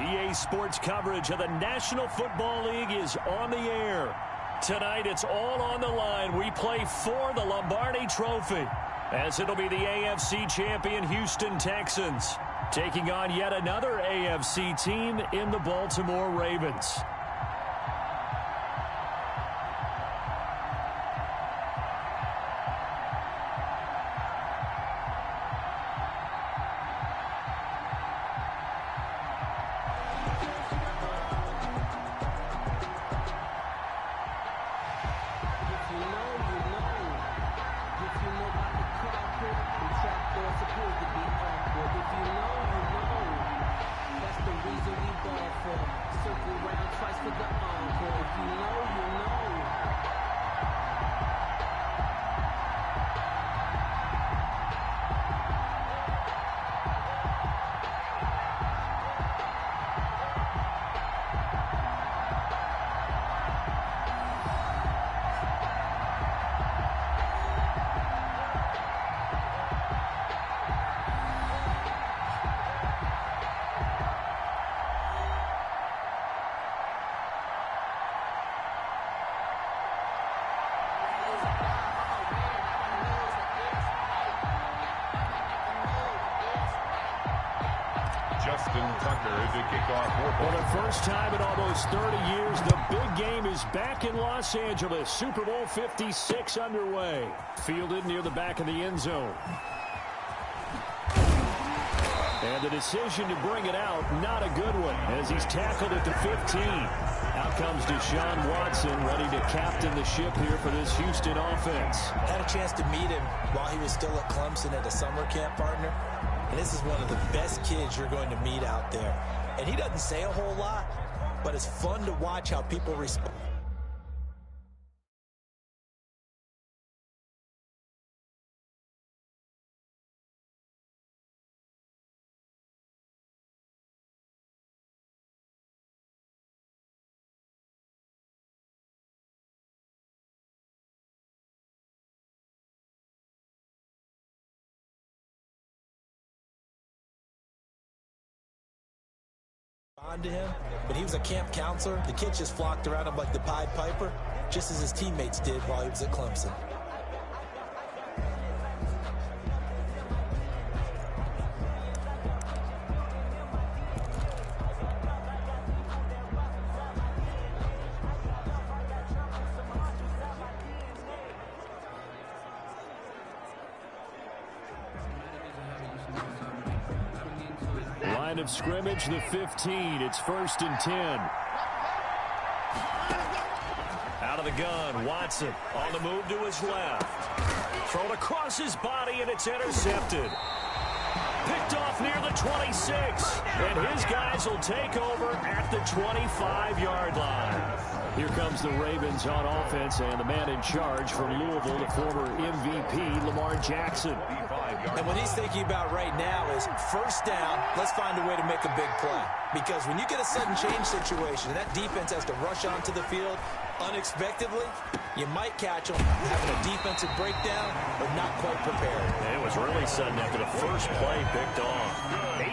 EA Sports coverage of the National Football League is on the air. Tonight, it's all on the line. We play for the Lombardi Trophy, as it'll be the AFC champion Houston Texans taking on yet another AFC team in the Baltimore Ravens. For the first time in almost 30 years, the big game is back in Los Angeles. Super Bowl 56 underway. Fielded near the back of the end zone. And the decision to bring it out, not a good one, as he's tackled at the 15. Out comes Deshaun Watson, ready to captain the ship here for this Houston offense. Had a chance to meet him while he was still at Clemson at a summer camp, partner. And this is one of the best kids you're going to meet out there. And he doesn't say a whole lot, but it's fun to watch how people respond. To him, but he was a camp counselor. The kids just flocked around him like the Pied Piper, just as his teammates did while he was at Clemson. Of scrimmage, the 15. It's 1st and 10. Out of the gun, Watson on the move to his left. Thrown across his body, and it's intercepted. Picked off near the 26. And his guys will take over at the 25-yard line. Here comes the Ravens on offense, and the man in charge from Louisville, the former MVP, Lamar Jackson. And what he's thinking about right now is first down, let's find a way to make a big play. Because when you get a sudden change situation, that defense has to rush onto the field unexpectedly, you might catch them having a defensive breakdown or not quite prepared. And it was really sudden after the first play picked off.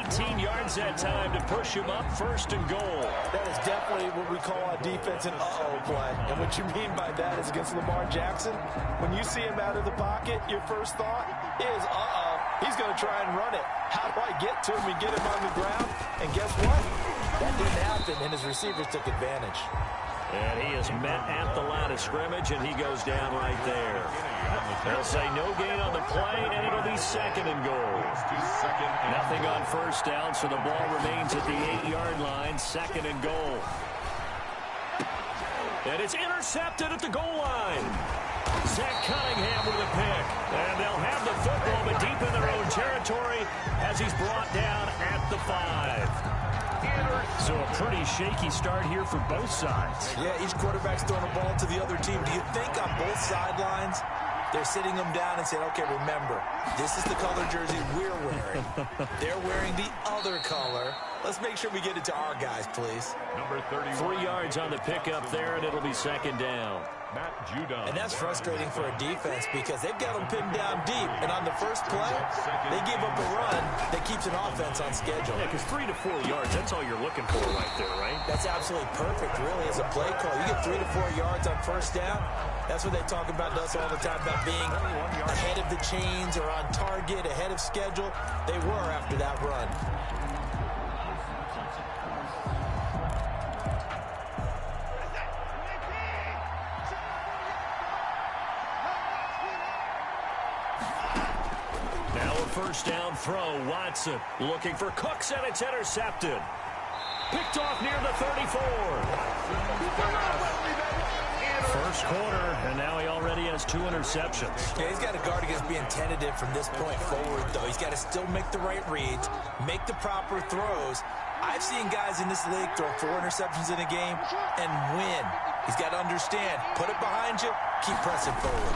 18 yards that time to push him up, 1st and goal. That is definitely what we call a defensive uh-oh play. And what you mean by that is against Lamar Jackson, when you see him out of the pocket, your first thought is, he's going to try and run it. How do I get to him and get him on the ground? And guess what? That didn't happen, and his receivers took advantage. And he is met at the line of scrimmage, and he goes down right there. They'll say no gain on the play, and it'll be 2nd and goal. Nothing on first down, so the ball remains at the 8-yard line, 2nd and goal. And it's intercepted at the goal line. Zach Cunningham with a pick. And they'll have the football, but deep in their own territory as he's brought down at the 5. So a pretty shaky start here for both sides. Yeah, each quarterback's throwing a ball to the other team. Do you think on both sidelines they're sitting them down and saying, okay, remember, this is the color jersey we're wearing. They're wearing the other color. Let's make sure we get it to our guys, please. Number 3 yards on the pickup there, and it'll be second down. And that's frustrating for a defense because they've got them pinned down deep. And on the first play, they give up a run that keeps an offense on schedule. Yeah, because 3 to 4 yards, that's all you're looking for right there, right? That's absolutely perfect, really, as a play call. You get 3 to 4 yards on first down. That's what they talk about to us all the time, about being ahead of the chains or on target, ahead of schedule. They were after that run. First down throw, Watson looking for Cooks, and it's intercepted. Picked off near the 34. First quarter, and now he already has 2 interceptions. Yeah, he's got to guard against being tentative from this point forward, though. He's got to still make the right reads, make the proper throws. I've seen guys in this league throw 4 interceptions in a game and win. He's got to understand, put it behind you, keep pressing forward.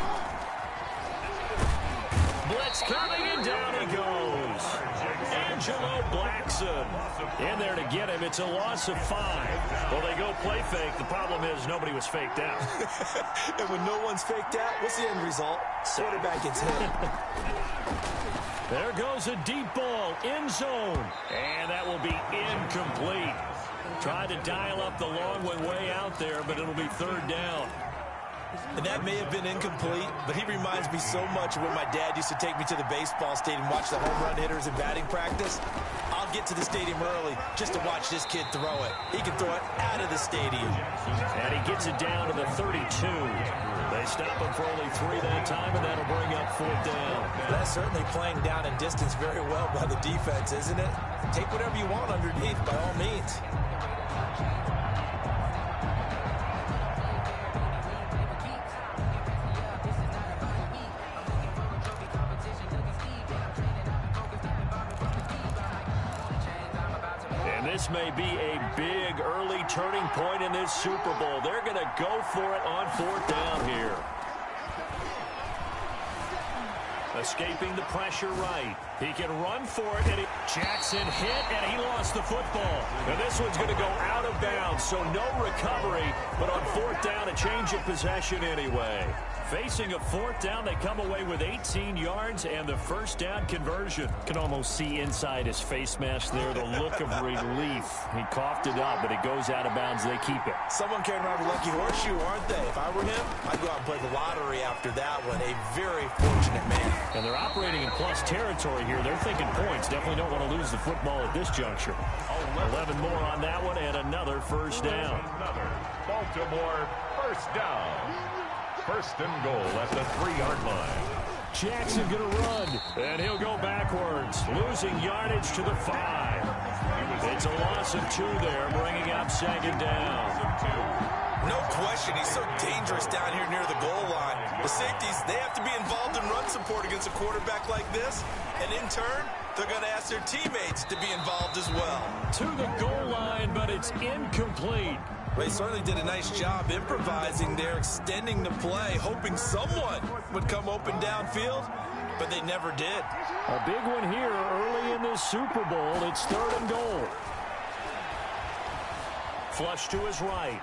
Blitz coming, and down he goes. Angelo Blackson in there to get him. It's a loss of 5. Well, they go play fake. The problem is nobody was faked out. And when no one's faked out, what's the end result? Quarterback gets hit. There goes a deep ball, end zone. And that will be incomplete. Tried to dial up the long one way out there, but it'll be third down. And that may have been incomplete, but he reminds me so much of when my dad used to take me to the baseball stadium and watch the home run hitters in batting practice. I'll get to the stadium early just to watch this kid throw it. He can throw it out of the stadium. And he gets it down to the 32. They stop him for only 3 that time, and that'll bring up fourth down. That's certainly playing down in distance very well by the defense, isn't it? Take whatever you want underneath, by all means. This may be a big early turning point in this Super Bowl. They're going to go for it on fourth down here. Escaping the pressure right. He can run for it. And Jackson hit, and he lost the football. And this one's going to go out of bounds, so no recovery. But on fourth down, a change of possession anyway. Facing a fourth down, they come away with 18 yards and the first down conversion. Can almost see inside his face mask there, the look of relief. He coughed it up, but it goes out of bounds. They keep it. Someone came around with a lucky horseshoe, aren't they? If I were him, I'd go out and play the lottery after that one. A very fortunate man. And they're operating in plus territory here. They're thinking points. Definitely don't want to lose the football at this juncture. 11 more on that one, and another first down. Another Baltimore first down. First and goal at the 3-yard line. Jackson going to run, and he'll go backwards, losing yardage to the 5. It's a loss of 2 there, bringing up second down. No question, he's so dangerous down here near the goal line. The safeties, they have to be involved in run support against a quarterback like this, and in turn, they're going to ask their teammates to be involved as well. To the goal line, but it's incomplete. They certainly did a nice job improvising there, extending the play, hoping someone would come open downfield, but they never did. A big one here early in this Super Bowl. It's third and goal. Flush to his right.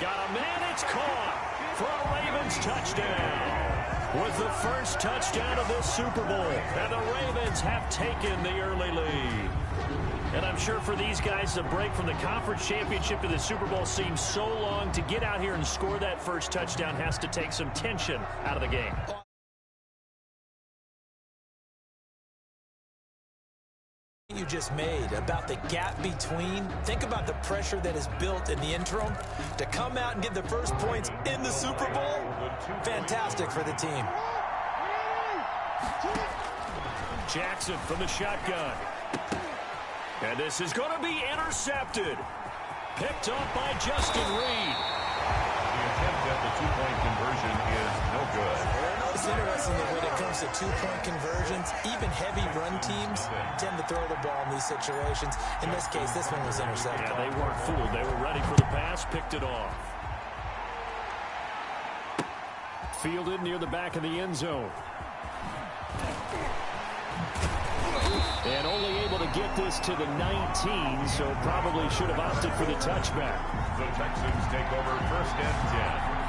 Got a man, it's caught for a Ravens touchdown. With the first touchdown of this Super Bowl, and the Ravens have taken the early lead. And I'm sure for these guys, the break from the conference championship to the Super Bowl seems so long. To get out here and score that first touchdown has to take some tension out of the game. You just made about the gap between. Think about the pressure that is built in the interim to come out and get the first points in the Super Bowl. Fantastic for the team. Jackson from the shotgun. And this is going to be intercepted. Picked up by Justin Reed. The attempt at the two-point conversion is no good. It's interesting that when it comes to two-point conversions, even heavy run teams tend to throw the ball in these situations. In this case, this one was intercepted. Yeah, they weren't fooled. They were ready for the pass, picked it off. Fielded near the back of the end zone. And only able to get this to the 19, so probably should have opted for the touchback. The Texans take over 1st and 10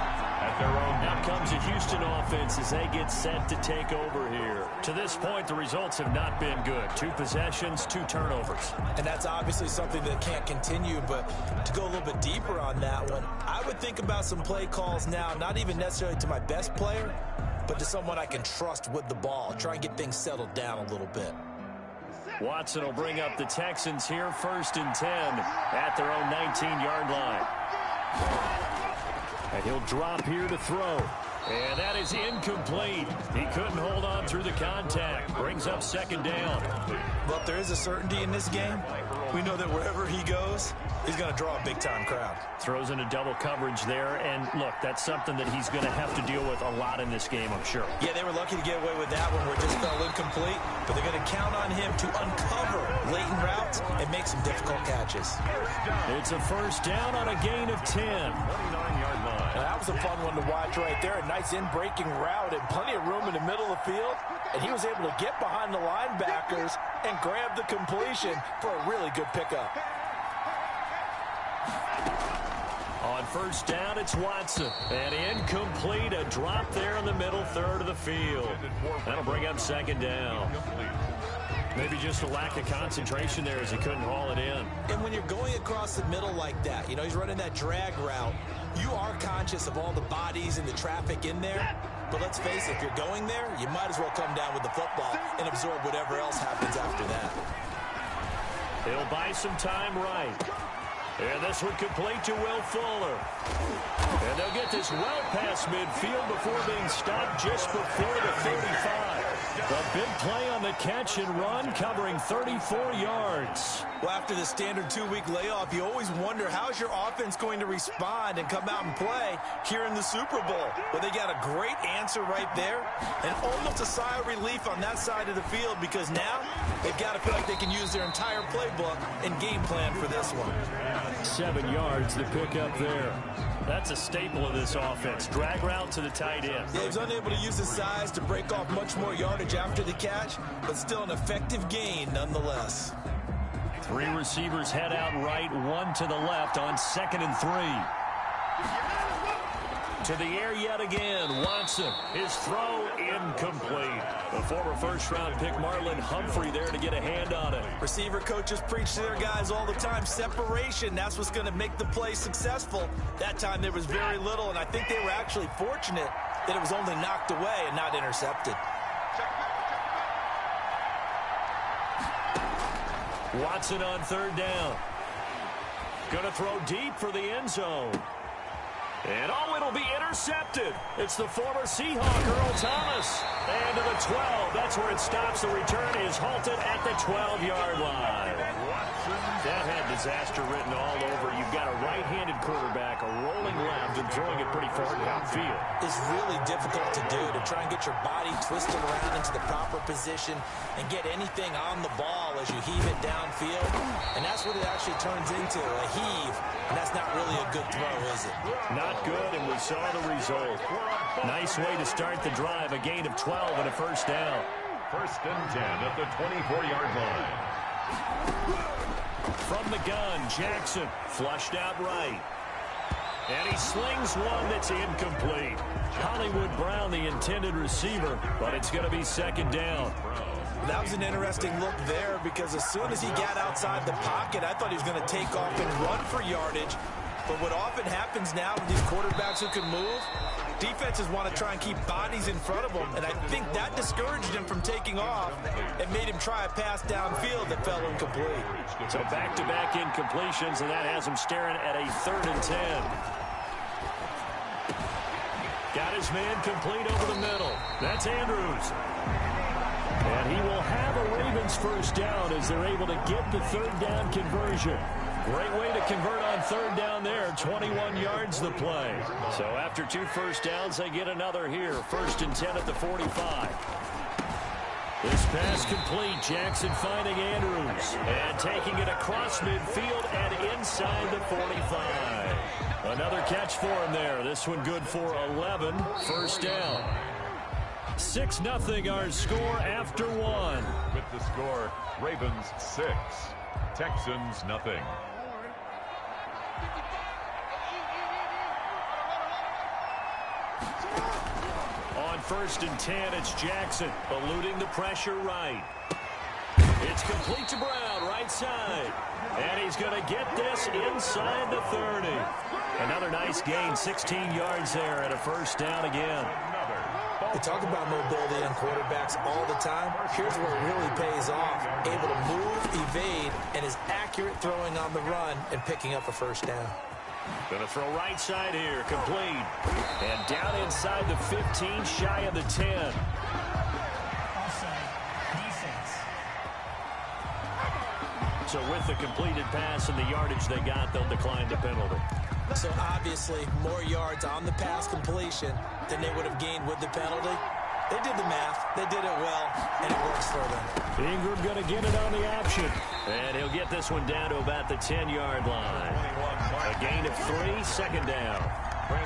at their own. Now comes a Houston offense as they get set to take over here. To this point, the results have not been good. 2 possessions, 2 turnovers. And that's obviously something that can't continue, but to go a little bit deeper on that one, I would think about some play calls now, not even necessarily to my best player, but to someone I can trust with the ball. Try and get things settled down a little bit. Watson will bring up the Texans here 1st and 10 at their own 19-yard line. And he'll drop here to throw. And that is incomplete. He couldn't hold on through the contact. Brings up 2nd down. Well, if there is a certainty in this game, we know that wherever he goes, he's going to draw a big-time crowd. Throws into double coverage there. And, look, that's something that he's going to have to deal with a lot in this game, I'm sure. Yeah, they were lucky to get away with that one where it just fell incomplete. But they're going to count on him to uncover latent routes and make some difficult catches. It's a 1st down on a gain of 10. 29-yard line. Now, that was a fun one to watch right there. A nice in-breaking route and plenty of room in the middle of the field. And he was able to get behind the linebackers and grab the completion for a really good pickup. On 1st down, it's Watson. And incomplete, a drop there in the middle third of the field. That'll bring up 2nd down. Maybe just a lack of concentration there as he couldn't haul it in. And when you're going across the middle like that, you know, he's running that drag route, you are conscious of all the bodies and the traffic in there. But let's face it, if you're going there, you might as well come down with the football and absorb whatever else happens after that. He'll buy some time right. And this one complete to Will Fuller. And they'll get this well past midfield before being stopped just before the 35. A big play on the catch and run, covering 34 yards. Well, after the standard 2-week layoff, you always wonder how's your offense going to respond and come out and play here in the Super Bowl. Well, they got a great answer right there and almost a sigh of relief on that side of the field because now they've got to feel like they can use their entire playbook and game plan for this one. 7 yards to pick up there. That's a staple of this offense. Drag route to the tight end. Yeah, he was unable to use his size to break off much more yardage after the catch, but still an effective gain nonetheless. 3 receivers head out right, 1 to the left on 2nd and 3. To the air yet again. Watson. His throw incomplete. The former 1st-round pick Marlon Humphrey there to get a hand on it. Receiver coaches preach to their guys all the time. Separation. That's what's going to make the play successful. That time there was very little, and I think they were actually fortunate that it was only knocked away and not intercepted. Watson on 3rd down. Going to throw deep for the end zone. And it'll be intercepted. It's the former Seahawk, Earl Thomas. And to the 12. That's where it stops. The return is halted at the 12-yard line. That had disaster written all over. You've got a right-handed quarterback, a rolling left, and throwing it pretty far downfield. It's really difficult to do, to try and get your body twisted around into the proper position and get anything on the ball as you heave it downfield. And that's what it actually turns into, a heave. And that's not really a good throw, is it? Not good, and we saw the result. Nice way to start the drive, a gain of 12 and a 1st down. 1st and 10 at the 24-yard line. From the gun, Jackson flushed out right. And he slings one that's incomplete. Hollywood Brown, the intended receiver, but it's going to be 2nd down. That was an interesting look there because as soon as he got outside the pocket, I thought he was going to take off and run for yardage. But what often happens now with these quarterbacks who can move, defenses want to try and keep bodies in front of them, and I think that discouraged him from taking off and made him try a pass downfield that fell incomplete. So back-to-back incompletions, and that has him staring at a 3rd and 10. Got his man complete over the middle. That's Andrews. And he will have a Ravens 1st down as they're able to get the 3rd down conversion. Great way to convert on 3rd down there. 21 yards the play. So after 2 1st downs, they get another here. 1st and 10 at the 45. This pass complete. Jackson finding Andrews. And taking it across midfield and inside the 45. Another catch for him there. This one good for 11. 1st down. 6-0 our score after one. With the score, Ravens 6, Texans nothing. On 1st and 10, it's Jackson eluding the pressure right. It's complete to Brown, right side. And he's going to get this inside the 30. Another nice gain, 16 yards there and a first down again. They talk about mobility on quarterbacks all the time. Here's where it really pays off. Able to move, evade, and is accurate throwing on the run and picking up a first down. Going to throw right side here, complete. And down inside the 15, shy of the 10. So with the completed pass and the yardage they got, they'll decline the penalty. So obviously, more yards on the pass completion than they would have gained with the penalty. They did the math. They did it well, and it works for them. Ingram going to get it on the option. And he'll get this one down to about the 10-yard line. A gain of 3, second down.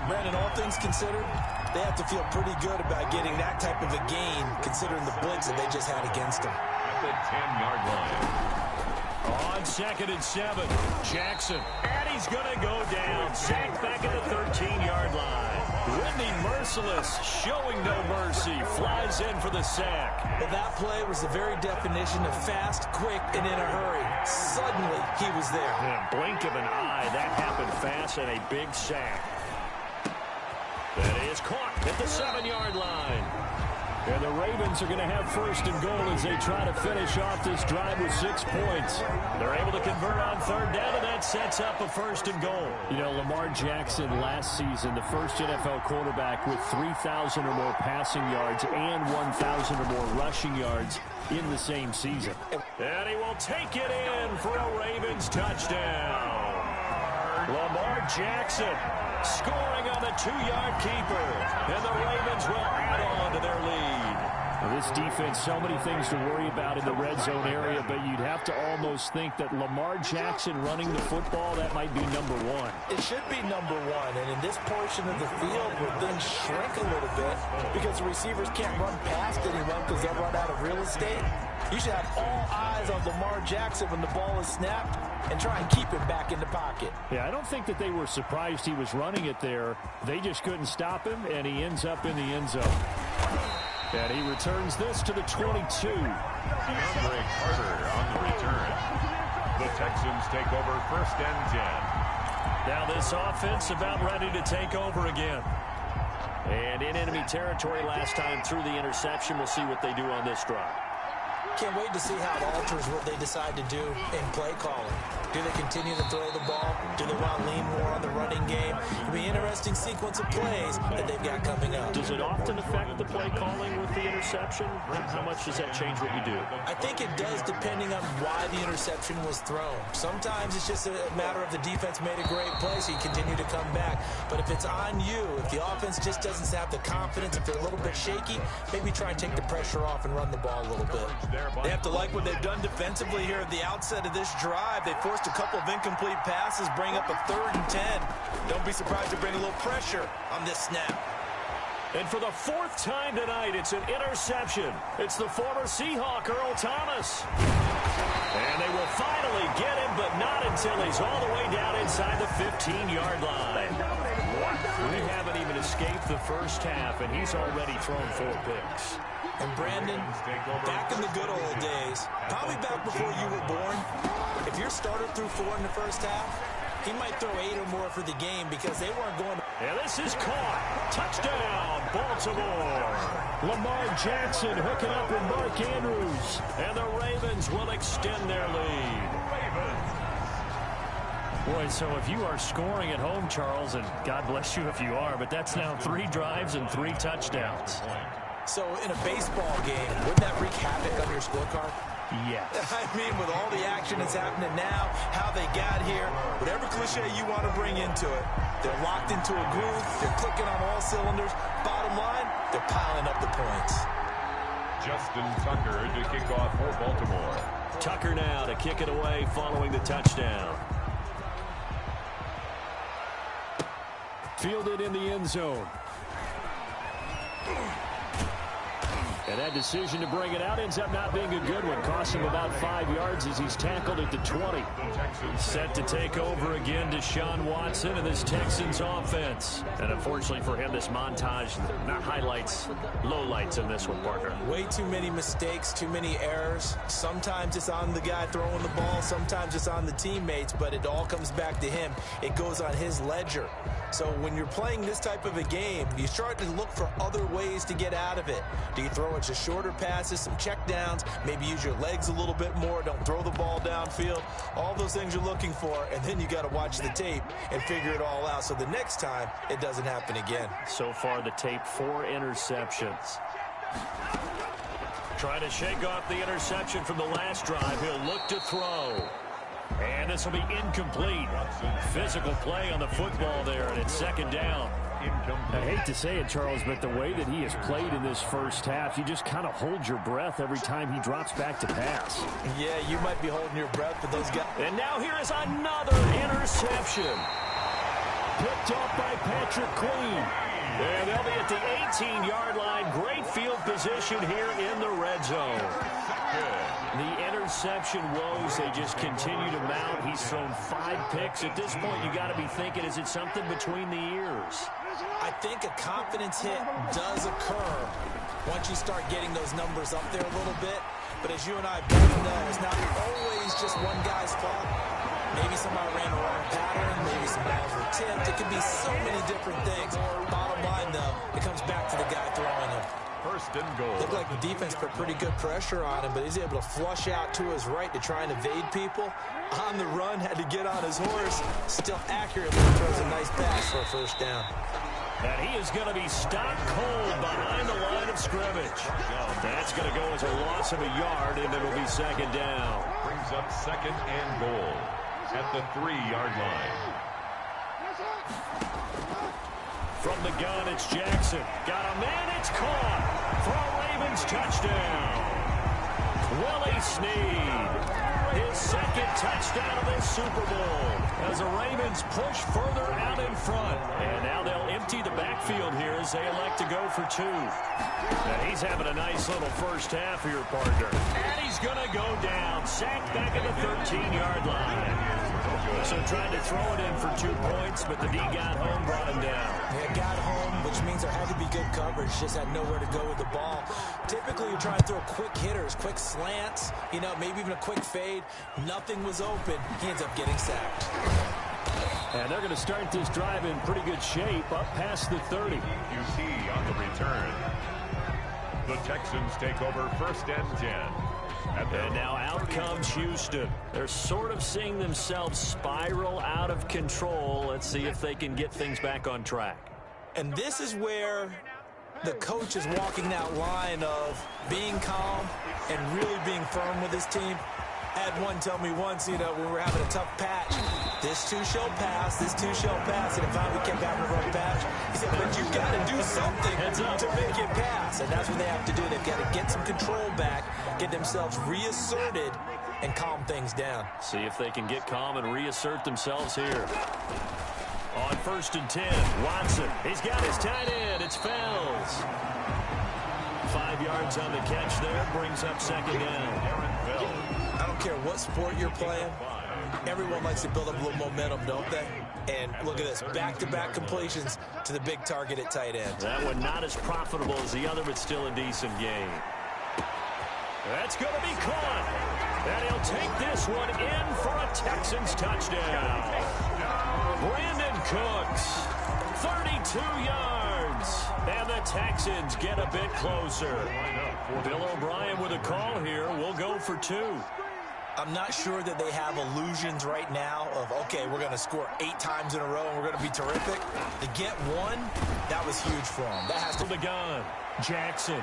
Brandon, all things considered, they have to feel pretty good about getting that type of a gain, considering the blitz that they just had against them. At the 10-yard line. On 2nd and 7, Jackson. And he's going to go down. Sacked back at the 13-yard line. Whitney merciless, showing no mercy. Flies in for the sack. Well, that play was the very definition of fast, quick, and in a hurry. Suddenly, he was there. In a blink of an eye, that happened fast and a big sack. That is caught at the 7-yard line. And the Ravens are going to have 1st and goal as they try to finish off this drive with 6 points. They're able to convert on 3rd down, and that sets up a 1st and goal. You know, Lamar Jackson last season, the first NFL quarterback with 3,000 or more passing yards and 1,000 or more rushing yards in the same season. And he will take it in for a Ravens touchdown. Lamar Jackson scoring on the 2-yard keeper. And the Ravens will add on to their lead. This defense, so many things to worry about in the red zone area, but you'd have to almost think that Lamar Jackson running the football, that might be number 1. It should be number 1, and in this portion of the field where things shrink a little bit because the receivers can't run past anyone because they'll run out of real estate, you should have all eyes on Lamar Jackson when the ball is snapped and try and keep it back in the pocket. Yeah, I don't think that they were surprised he was running it there. They just couldn't stop him, and he ends up in the end zone. And he returns this to the 22. DeAndre Carter on the return. The Texans take over 1st and 10. Now this offense about ready to take over again. And in enemy territory last time through the interception. We'll see what they do on this drive. Can't wait to see how it alters what they decide to do in play calling. Do they continue to throw the ball? Do they want to lean more on the running game? It'll be an interesting sequence of plays that they've got coming up. Does it often affect the play calling with the interception? How much does that change what you do? I think it does depending on why the interception was thrown. Sometimes it's just a matter of the defense made a great play, so you continue to come back. But if it's on you, if the offense just doesn't have the confidence, if they're a little bit shaky, maybe try and take the pressure off and run the ball a little bit. They have to like what they've done defensively here at the outset of this drive. They forced a couple of incomplete passes, bring up a 3rd and 10. Don't be surprised to bring a little pressure on this snap. And for the 4th time tonight, it's an interception. It's the former Seahawk, Earl Thomas. And they will finally get him, but not until he's all the way down inside the 15-yard line. We haven't even escaped the first half, and he's already thrown 4 picks. And Brandon, back in the good old days, probably back before you were born, if your starter threw 4 in the first half, he might throw 8 or more for the game because they weren't going to... And this is caught. Touchdown, Baltimore. Lamar Jackson hooking up with Mark Andrews. And the Ravens will extend their lead. Boy, so if you are scoring at home, Charles, and God bless you if you are, but that's now 3 drives and 3 touchdowns. So in a baseball game, wouldn't that wreak havoc on your scorecard? Yes. I mean, with all the action that's happening now, how they got here, whatever cliche you want to bring into it, they're locked into a groove, they're clicking on all cylinders. Bottom line, they're piling up the points. Justin Tucker to kick off for Baltimore. Tucker now to kick it away following the touchdown. Fielded in the end zone. And that decision to bring it out ends up not being a good one. Cost him about 5 yards as he's tackled at the 20. Set to take over again, Deshaun Watson and this Texans offense. And unfortunately for him, this montage, not highlights, lowlights in this one, partner. Way too many mistakes, too many errors. Sometimes it's on the guy throwing the ball. Sometimes it's on the teammates, but it all comes back to him. It goes on his ledger. So when you're playing this type of a game, you start to look for other ways to get out of it. Do you throw it to shorter passes, some check downs, maybe use your legs a little bit more, don't throw the ball downfield, all those things you're looking for, and then you got to watch the tape and figure it all out so the next time it doesn't happen again. So far the tape, 4 interceptions. Trying to shake off the interception from the last drive. He'll look to throw. And this will be incomplete. Physical play on the football there, and it's second down. I hate to say it, Charles, but the way that he has played in this first half, you just kind of hold your breath every time he drops back to pass. Yeah, you might be holding your breath, but those guys... And now here is another interception. Picked off by Patrick Queen. And they'll be at the 18-yard line. Great field position here in the red zone. The interception woes, they just continue to mount. He's thrown 5 picks. At this point, you got to be thinking, is it something between the ears? I think a confidence hit does occur once you start getting those numbers up there a little bit. But as you and I both know, it's not always just one guy's fault. Maybe somebody ran the wrong pattern. Maybe some balls were tipped. It could be so many different things. Bottom line, though, it comes back to the guy throwing them. First and goal. Looked like the defense put pretty good pressure on him, but he's able to flush out to his right to try and evade people. On the run, had to get on his horse. Still accurately throws a nice pass for a first down. And he is going to be stopped cold behind the line of scrimmage. That's going to go as a loss of a yard, and it'll be second down. Brings up second and goal at the 3-yard line. From the gun, it's Jackson. Got a man, it's caught. For a Ravens touchdown. Willie Snead. His second touchdown of this Super Bowl. As the Ravens push further out in front. And now they'll empty the backfield here as they elect to go for 2. And he's having a nice little first half here, partner. And he's going to go down. Sacked back at the 13-yard line. So tried to throw it in for 2 points, but the D got home, brought him down. Yeah, got home, which means there had to be good coverage. Just had nowhere to go with the ball. Typically, you're trying to throw quick hitters, quick slants, you know, maybe even a quick fade. Nothing was open. He ends up getting sacked. And they're going to start this drive in pretty good shape, up past the 30. You see on the return. The Texans take over first and 10. And now out comes Houston. They're sort of seeing themselves spiral out of control. Let's see if they can get things back on track. And this is where the coach is walking that line of being calm and really being firm with his team. I had one tell me once, you know, when we were having a tough patch, this too shall pass, this too shall pass, and if we kept having a rough patch, he said, but you've got to do something to make it pass, and that's what they have to do. They've got to get some control back, get themselves reasserted, and calm things down. See if they can get calm and reassert themselves here. On first and 10, Watson, he's got his tight end, it's Fells. 5 yards on the catch there, brings up second down. I don't care what sport you're playing. Everyone likes to build up a little momentum, don't they? And look at this, back-to-back completions to the big target at tight end. That one not as profitable as the other, but still a decent game. That's going to be caught. And he'll take this one in for a Texans touchdown. Brandon Cooks, 32 yards. And the Texans get a bit closer. Bill O'Brien with a call here. We'll go for 2. I'm not sure that they have illusions right now of, okay, we're going to score 8 times in a row and we're going to be terrific. To get 1, that was huge for them. That has to the gun. Jackson.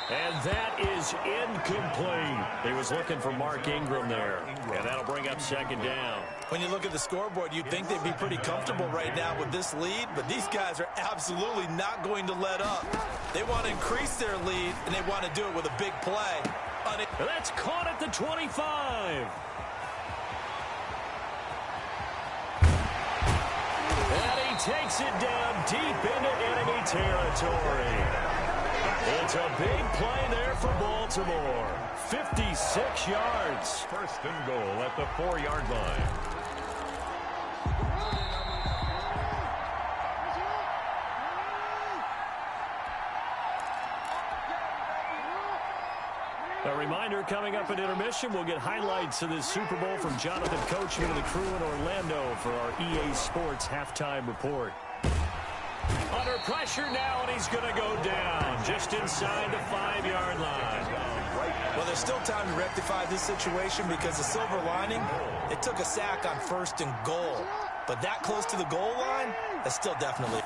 And that is incomplete. He was looking for Mark Ingram there. And that'll bring up second down. When you look at the scoreboard, you'd think they'd be pretty comfortable right now with this lead, but these guys are absolutely not going to let up. They want to increase their lead, and they want to do it with a big play. That's caught at the 25. And he takes it down deep into enemy territory. It's a big play there for Baltimore. 56 yards. First and goal at the 4-yard line. A reminder, coming up at intermission, we'll get highlights of this Super Bowl from Jonathan Coachman and the crew in Orlando for our EA Sports halftime report. Under pressure now, and he's going to go down just inside the 5-yard line. Well, there's still time to rectify this situation because the silver lining, it took a sack on first and goal. But that close to the goal line, that's still definitely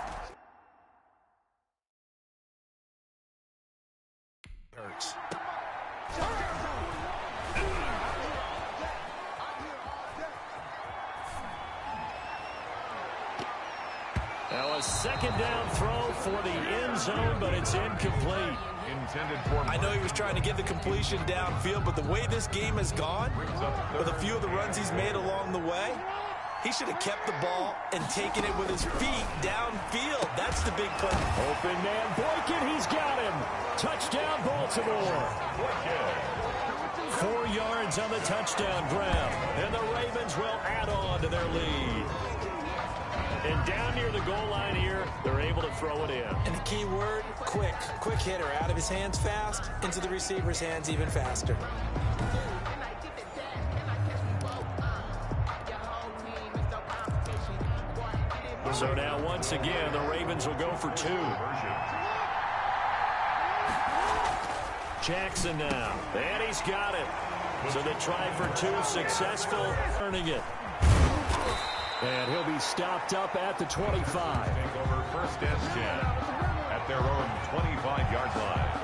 hurts. Now a second down throw for the end zone, but it's incomplete. Intended for... I know he was trying to get the completion downfield, but the way this game has gone, with a few of the runs he's made along the way, he should have kept the ball and taken it with his feet downfield. That's the big play. Open man, Boykin, he's got him. Touchdown, Baltimore. 4 yards on the touchdown grab, and the Ravens will add on to their lead. And down near the goal line here, they're able to throw it in. And the key word, quick. Quick hitter. Out of his hands fast, into the receiver's hands even faster. So now, once again, the Ravens will go for 2. Jackson now. And he's got it. So they try for 2, successful, earning it. And he'll be stopped up at the 25. Take over first and 10 at their own 25-yard line.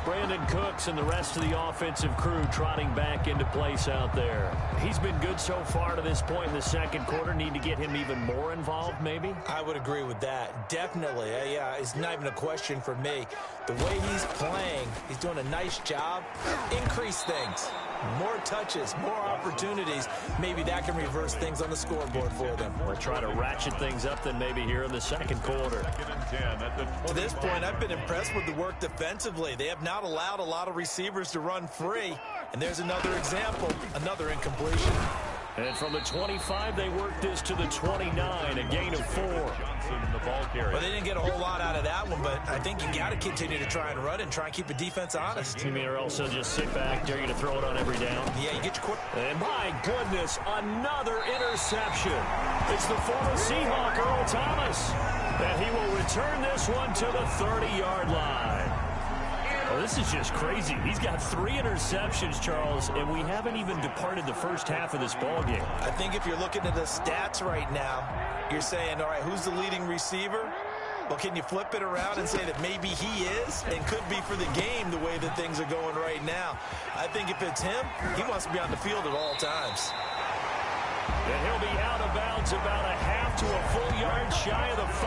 Brandon Cooks and the rest of the offensive crew trotting back into place out there. He's been good so far to this point in the second quarter. Need to get him even more involved, maybe? I would agree with that. Definitely. Yeah, it's not even a question for me. The way he's playing, he's doing a nice job. Increase things. More touches, more opportunities. Maybe that can reverse things on the scoreboard for them. We'll try to ratchet things up then maybe here in the second quarter. Second and 10 at the 25. To this point, I've been impressed with the work defensively. They have not allowed a lot of receivers to run free. And there's another example, another incompletion. And from the 25, they work this to the 29, a gain of 4. Johnson, the ball carrier. Well, they didn't get a whole lot out of that one, but I think you got to continue to try and run and try and keep the defense honest. You mean or also just sit back, dare you to throw it on every down? Yeah, you get your quick. And my goodness, another interception. It's the former Seahawk, Earl Thomas. And he will return this one to the 30-yard line. Oh, this is just crazy. He's got 3 interceptions, Charles, and we haven't even departed the first half of this ballgame. I think if you're looking at the stats right now, you're saying, all right, who's the leading receiver? Well, can you flip it around and say that maybe he is and could be for the game the way that things are going right now? I think if it's him, he wants to be on the field at all times. And he'll be out of bounds about a half to a full yard shy of the 5.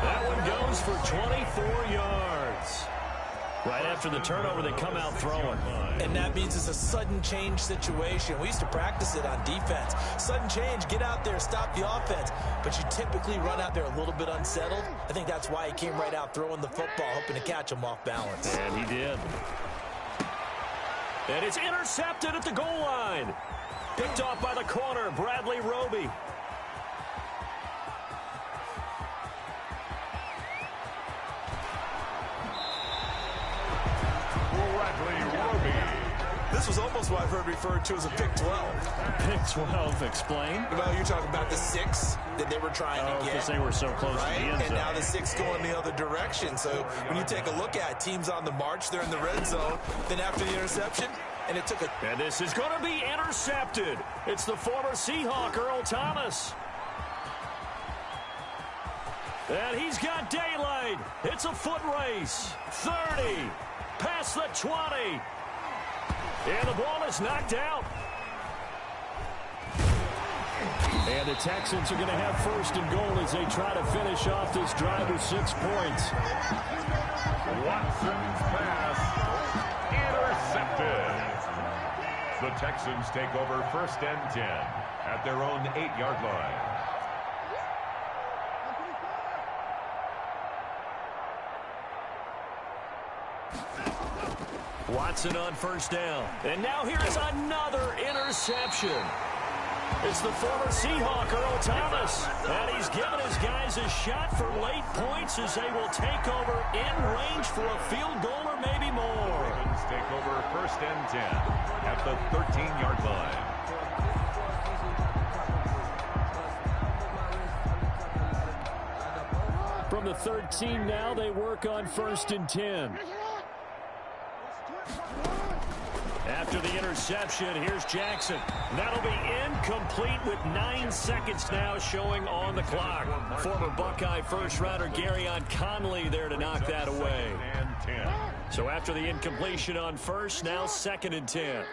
That one goes for 24 yards. Right after the turnover, they come out throwing. And that means it's a sudden change situation. We used to practice it on defense. Sudden change, get out there, stop the offense. But you typically run out there a little bit unsettled. I think that's why he came right out throwing the football, hoping to catch him off balance. And he did. And it's intercepted at the goal line. Picked off by the corner, Bradley Roby. This was almost what I've heard referred to as a pick 12. Pick 12, explain. Well, you're talking about the 6 that they were trying to get. Because they were so close to the end zone. And now the 6 going the other direction. So when you take a look at teams on the march, they're in the red zone. Then after the interception, and it took a... And this is going to be intercepted. It's the former Seahawk, Earl Thomas. And he's got daylight. It's a foot race. 30. Past the 20. And the ball is knocked out. And the Texans are going to have first and goal as they try to finish off this drive with 6 points. Watson's pass intercepted. The Texans take over first and 10 at their own 8-yard line. Watson on first down. And now here is another interception. It's the former Seahawk, Earl Thomas. And he's given his guys a shot for late points as they will take over in range for a field goal or maybe more. Ravens take over first and 10 at the 13-yard line. From the 13 now, they work on first and 10. After the interception, here's Jackson. That'll be incomplete with 9 seconds now showing on the clock. Former Buckeye first-rounder Garyon Conley there to knock that away. So after the incompletion on first, now second and 10.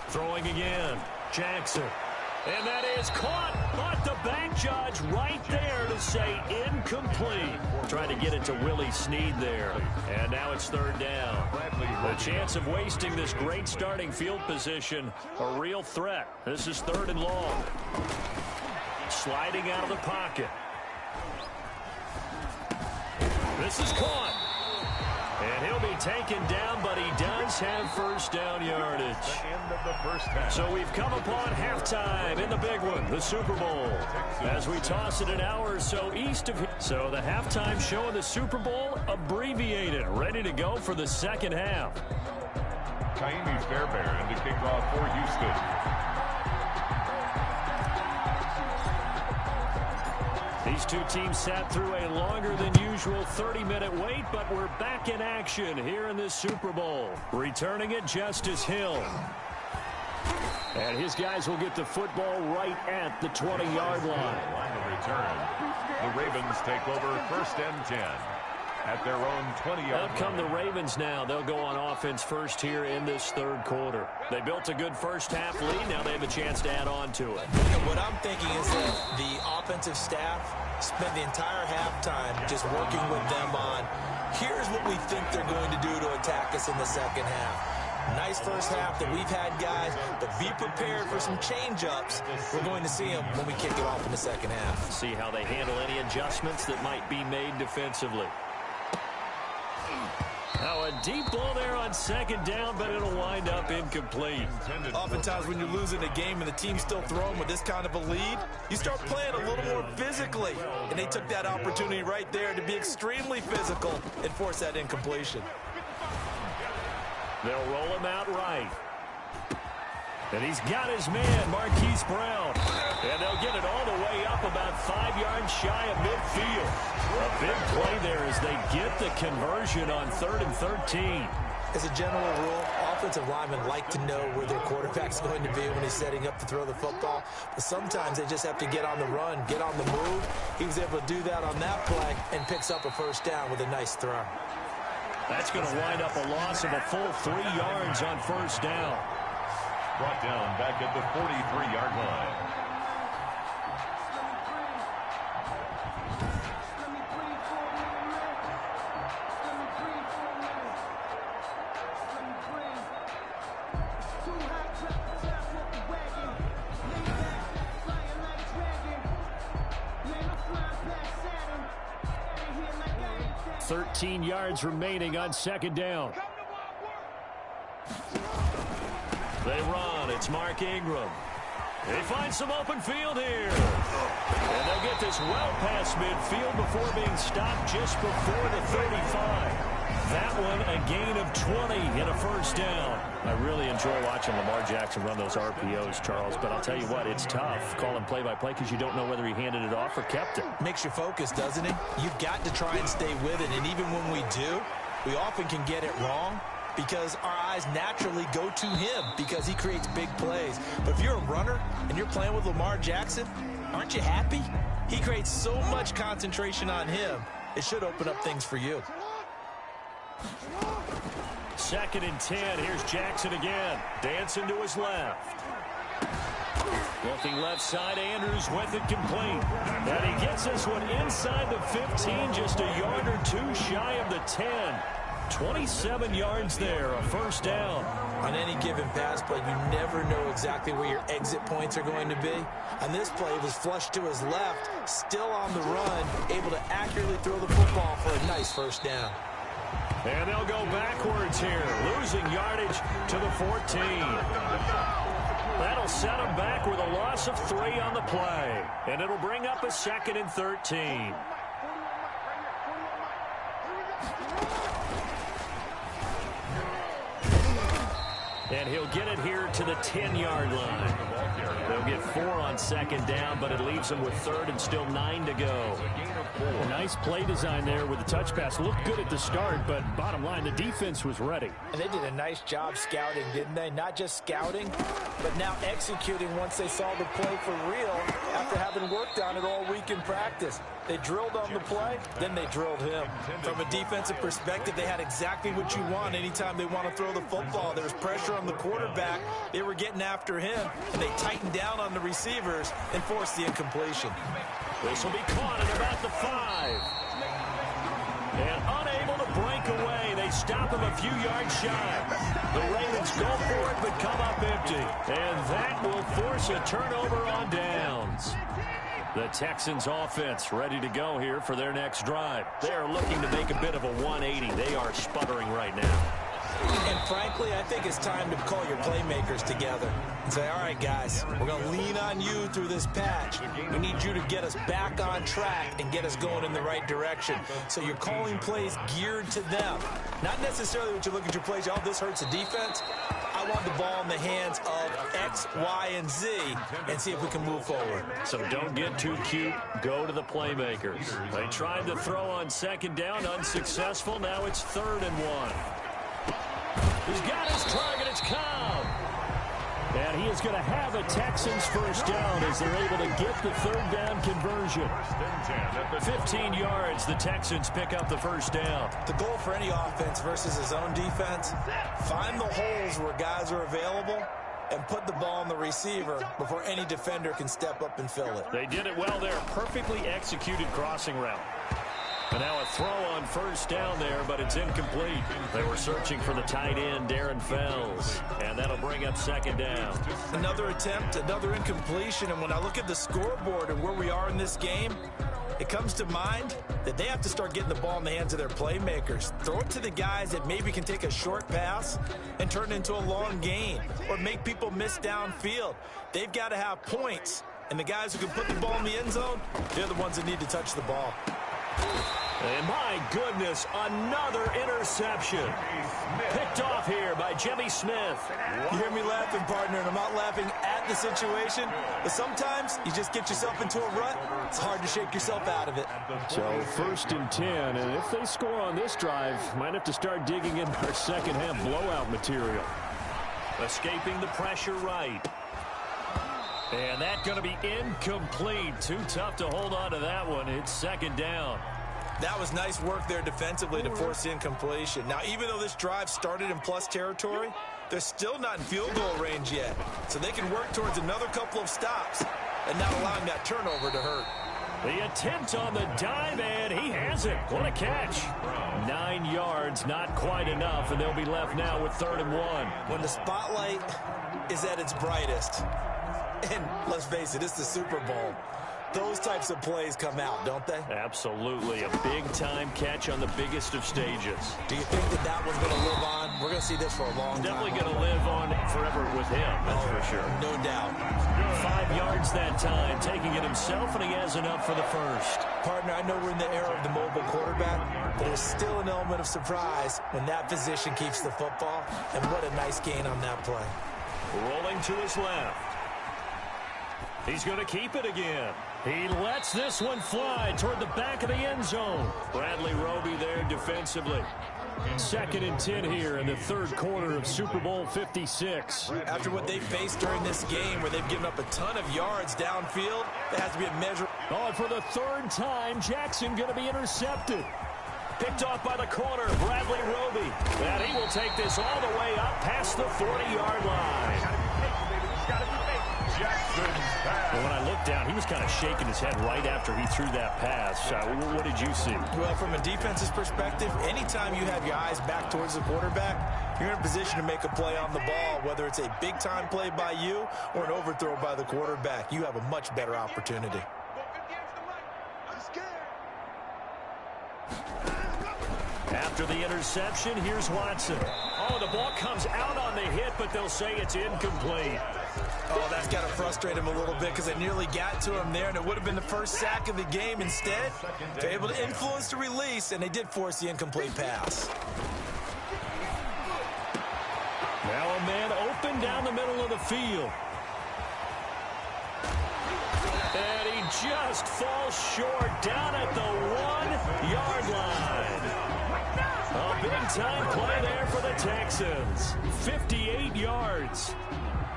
Throwing again, Jackson. And that is caught, but the back judge right there to say incomplete. Trying to get it to Willie Snead there. And now it's third down. The chance of wasting this great starting field position, a real threat. This is third and long. Sliding out of the pocket. This is caught. And he'll be taken down, but he does have first down yardage. End of the first half. So we've come upon halftime in the big one, the Super Bowl. As we toss it an hour or so east of here. So the halftime show of the Super Bowl abbreviated, ready to go for the second half. Taimi Fairbairn to kick off for Houston. These two teams sat through a longer than usual 30-minute wait, but we're back in action here in this Super Bowl. Returning it, Justice Hill. And his guys will get the football right at the 20-yard line. On the return, the Ravens take over first and 10 at their own 20-yard line. Out come the Ravens now. They'll go on offense first here in this third quarter. They built a good first half lead. Now they have a chance to add on to it. And what I'm thinking is that the offensive staff spent the entire halftime just working with them on, here's what we think they're going to do to attack us in the second half. Nice first half that we've had, guys, but be prepared for some change-ups. We're going to see them when we kick it off in the second half. See how they handle any adjustments that might be made defensively. Now a deep ball there on second down, but it'll wind up incomplete. Oftentimes when you're losing a game and the team's still throwing with this kind of a lead, you start playing a little more physically. And they took that opportunity right there to be extremely physical and force that incompletion. They'll roll him out right. And he's got his man, Marquise Brown. And they'll get it all the way up about 5 yards shy of midfield. A big play there as they get the conversion on 3rd and 13. As a general rule, offensive linemen like to know where their quarterback's going to be when he's setting up to throw the football. But sometimes they just have to get on the run, get on the move. He was able to do that on that play and picks up a first down with a nice throw. That's going to wind up a loss of a full 3 yards on first down. Brought down back at the 43-yard line. $13 yards remaining on second down. They run. It's Mark Ingram. They find some open field here. And they'll get this well past midfield before being stopped just before the 35. That one a gain of 20 and a first down. I really enjoy watching Lamar Jackson run those RPOs, Charles, but I'll tell you what, it's tough calling play-by-play because you don't know whether he handed it off or kept it. Makes you focus, doesn't it? You've got to try and stay with it, and even when we do, we often can get it wrong because our eyes naturally go to him because he creates big plays. But if you're a runner and you're playing with Lamar Jackson, aren't you happy? He creates so much concentration on him. It should open up things for you. 2nd and 10. Here's Jackson again. Dancing to his left. Looking left side, Andrews with it complete. And he gets this one inside the 15, just a yard or two shy of the 10. 27 yards there, a first down. On any given pass play, you never know exactly where your exit points are going to be. On this play, it was flushed to his left, still on the run, able to accurately throw the football for a nice first down. And they'll go backwards here, losing yardage to the 14. That'll set them back with a loss of 3 on the play. And it'll bring up a 2nd and 13. And he'll get it here to the 10-yard line. They'll get 4 on 2nd down, but it leaves them with 3rd and still 9 to go. A nice play design there with the touch pass. Looked good at the start, but bottom line, the defense was ready. And they did a nice job scouting, didn't they? Not just scouting, but now executing once they saw the play for real after having worked on it all week in practice. They drilled on the play, then they drilled him. From a defensive perspective, they had exactly what you want anytime they want to throw the football. There was pressure on the quarterback. They were getting after him, and they tightened down on the receivers and forced the incompletion. This will be caught at about the 5. And unable to break away. They stop him a few yards shy. The Ravens go for it, but come up empty. And that will force a turnover on downs. The Texans offense ready to go here for their next drive. They are looking to make a bit of a 180. They are sputtering right now. And frankly, I think it's time to call your playmakers together and say, all right, guys, we're going to lean on you through this patch. We need you to get us back on track and get us going in the right direction. So you're calling plays geared to them. Not necessarily what you look at your plays, oh, this hurts the defense. I want the ball in the hands of X, Y, and Z and see if we can move forward. So don't get too cute. Go to the playmakers. They tried to throw on 2nd down, unsuccessful. Now it's 3rd and 1. He's got his target. It's Cobb. And he is going to have a Texans first down as they're able to get the 3rd down conversion. 15 yards. The Texans pick up the first down. The goal for any offense versus his own defense, find the holes where guys are available and put the ball on the receiver before any defender can step up and fill it. They did it well there. Perfectly executed crossing route. And now a throw on first down there, but it's incomplete. They were searching for the tight end, Darren Fells, and that'll bring up 2nd down. Another attempt, another incompletion, and when I look at the scoreboard and where we are in this game, it comes to mind that they have to start getting the ball in the hands of their playmakers. Throw it to the guys that maybe can take a short pass and turn it into a long gain or make people miss downfield. They've got to have points, and the guys who can put the ball in the end zone, they're the ones that need to touch the ball. And my goodness, another interception. Picked off here by Jimmy Smith. You hear me laughing, partner, and I'm not laughing at the situation, but sometimes you just get yourself into a rut. It's hard to shake yourself out of it. So 1st and 10, and if they score on this drive, might have to start digging in our second-half blowout material. Escaping the pressure right. And that's going to be incomplete. Too tough to hold on to that one. It's 2nd down. That was nice work there defensively to force the incompletion. Now, even though this drive started in plus territory, they're still not in field goal range yet. So they can work towards another couple of stops and not allowing that turnover to hurt. The attempt on the dive, and he has it. What a catch. 9 yards, not quite enough, and they'll be left now with 3rd and 1. When the spotlight is at its brightest, and let's face it, it's the Super Bowl, those types of plays come out, don't they? Absolutely. A big-time catch on the biggest of stages. Do you think that that one's going to live on? We're going to see this for a long time. Definitely going to live on forever with him, that's for sure. No doubt. 5 yards that time, taking it himself, and he has enough for the first. Partner, I know we're in the era of the mobile quarterback, but there's still an element of surprise when that position keeps the football, and what a nice gain on that play. Rolling to his left. He's going to keep it again. He lets this one fly toward the back of the end zone. Bradley Roby there defensively. 2nd and 10 here in the 3rd quarter of Super Bowl 56. After what they faced during this game where they've given up a ton of yards downfield, that has to be a measure. Oh, and for the 3rd time, Jackson going to be intercepted. Picked off by the corner, Bradley Roby. And he will take this all the way up past the 40-yard line. Well, when I looked down, he was kind of shaking his head right after he threw that pass. What did you see? Well, from a defense's perspective, anytime you have your eyes back towards the quarterback, you're in a position to make a play on the ball, whether it's a big-time play by you or an overthrow by the quarterback. You have a much better opportunity. After the interception, here's Watson. Oh, the ball comes out on the hit, but they'll say it's incomplete. Oh, that's got to frustrate him a little bit because they nearly got to him there, and it would have been the first sack of the game. Instead, they're able to influence the release, and they did force the incomplete pass. Now a man open down the middle of the field. And he just falls short down at the 1-yard line. A big-time play there for the Texans. 58 yards.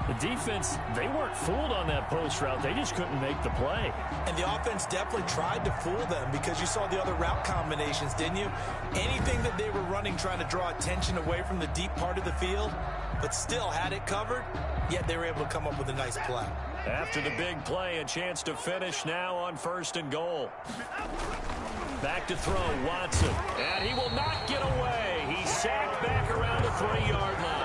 The defense, they weren't fooled on that post route. They just couldn't make the play. And the offense definitely tried to fool them because you saw the other route combinations, didn't you? Anything that they were running trying to draw attention away from the deep part of the field, but still had it covered, yet they were able to come up with a nice play. After the big play, a chance to finish now on 1st and goal. Back to throw, Watson. And he will not get away. He's sacked back around the 3-yard line.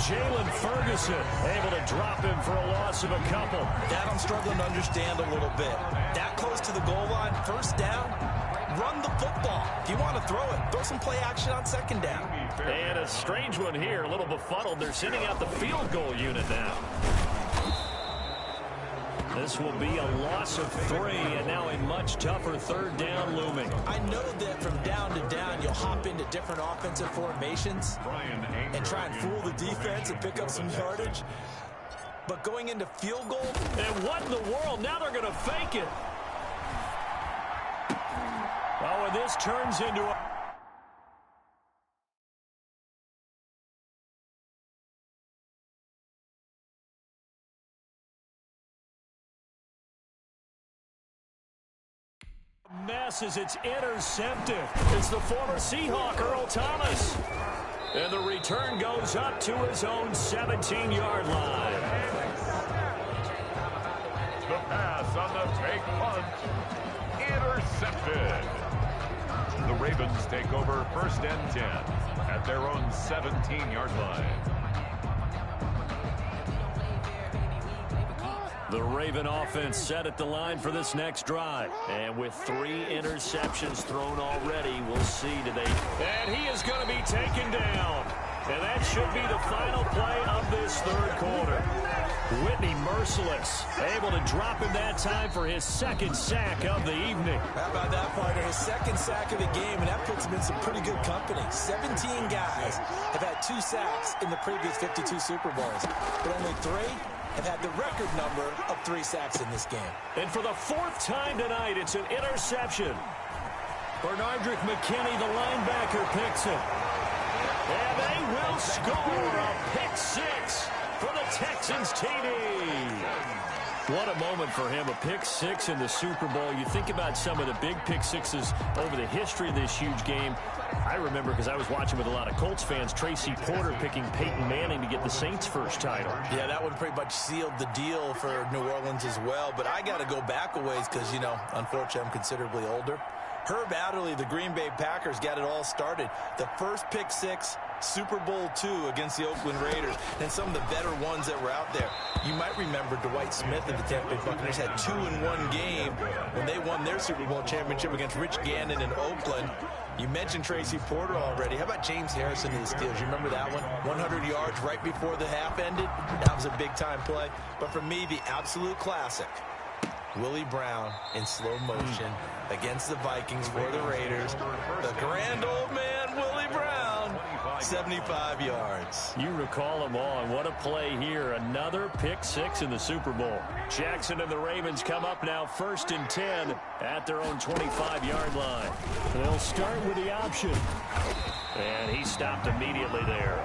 Jalen Ferguson able to drop him for a loss of a couple. That I'm struggling to understand a little bit. That close to the goal line, 1st down, run the football. If you want to throw it, throw some play action on 2nd down. And a strange one here, a little befuddled. They're sending out the field goal unit now. This will be a loss of 3, and now a much tougher 3rd down looming. I know that from down to down, you'll hop into different offensive formations and try and fool the defense and pick up some yardage. But going into field goal... And what in the world? Now they're going to fake it. Oh, and this turns into a... mess as it's intercepted. It's the former Seahawk, Earl Thomas. And the return goes up to his own 17-yard line. The pass on the fake punt. Intercepted. The Ravens take over 1st and 10 at their own 17-yard line. The Raven offense set at the line for this next drive. And with 3 interceptions thrown already, we'll see today. And he is going to be taken down. And that should be the final play of this 3rd quarter. Whitney merciless, able to drop him that time for his 2nd sack of the evening. How about that, partner? His 2nd sack of the game, and that puts him in some pretty good company. 17 guys have had 2 sacks in the previous 52 Super Bowls, but only 3 have had the record number of 3 sacks in this game. And for the 4th time tonight, it's an interception. Bernardrick McKinney, the linebacker, picks it. And they will score a pick 6 for the Texans TD. What a moment for him, a pick 6 in the Super Bowl. You think about some of the big pick 6s over the history of this huge game. I remember, because I was watching with a lot of Colts fans, Tracy Porter picking Peyton Manning to get the Saints' first title. Yeah, that one pretty much sealed the deal for New Orleans as well. But I got to go back a ways because, you know, unfortunately I'm considerably older. Herb Adderley, the Green Bay Packers, got it all started. The first pick 6, Super Bowl II against the Oakland Raiders, and some of the better ones that were out there. You might remember Dwight Smith of the Tampa Bay Buccaneers had 2 in one game when they won their Super Bowl championship against Rich Gannon in Oakland. You mentioned Tracy Porter already. How about James Harrison of the Steelers? You remember that one? 100 yards right before the half ended. That was a big-time play. But for me, the absolute classic, Willie Brown in slow motion against the Vikings for the Raiders. The grand old man, Willie Brown, 75 yards. You recall them all, and what a play here. Another pick 6 in the Super Bowl. Jackson and the Ravens come up now 1st and 10 at their own 25-yard line. They'll start with the option. And he stopped immediately there.